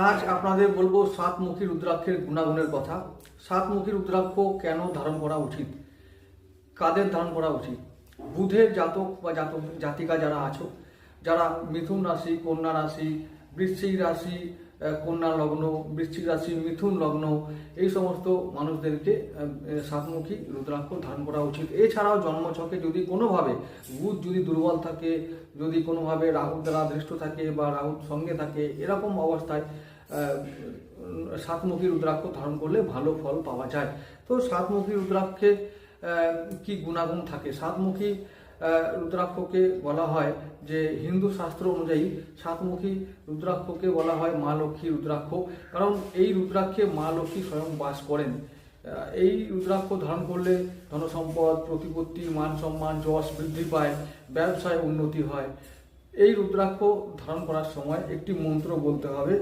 আজ আপনাদের বলবো সাতমুখী রুদ্রাক্ষের গুণাগুণের কথা। সাতমুখী রুদ্রাক্ষ কেন ধারণ করা উচিত, কাদের ধারণ করা উচিত? বুধের জাতক বা জাতিকা যারা আছো, যারা মিথুন রাশি, কন্যা রাশি, বৃশ্চিক রাশি, কন্যা লগ্ন, বৃশ্চিক রাশি, মিথুন লগ্ন, এই সমস্ত মানুষদেরকে সাতমুখী রুদ্রাক্ষ ধারণ করা উচিত। এছাড়াও জন্মছকে যদি কোনোভাবে বুধ যদি দুর্বল থাকে, যদি কোনোভাবে রাহু দ্বারা দৃষ্ট থাকে বা রাহুর সঙ্গে থাকে, এরকম অবস্থায় সাতমুখী রুদ্রাক্ষ ধারণ করলে ভালো ফল পাওয়া যায়। তো সাতমুখী রুদ্রাক্ষে কি গুণাগুণ থাকে? সাতমুখী রুদ্রাক্ষকে বলা হয় যে হিন্দু শাস্ত্র অনুযায়ী সাতমুখী রুদ্রাক্ষকে বলা হয় মা লক্ষ্মী রুদ্রাক্ষ, কারণ এই রুদ্রাক্ষে মা লক্ষ্মী স্বয়ং বাস করেন। এই রুদ্রাক্ষ ধারণ করলে ধনসম্পদ, প্রতিপত্তি, মান সম্মান, যশ বৃদ্ধি পায়, ব্যবসায় উন্নতি হয়। এই রুদ্রাক্ষ ধারণ করার সময় একটি মন্ত্র বলতে হবে।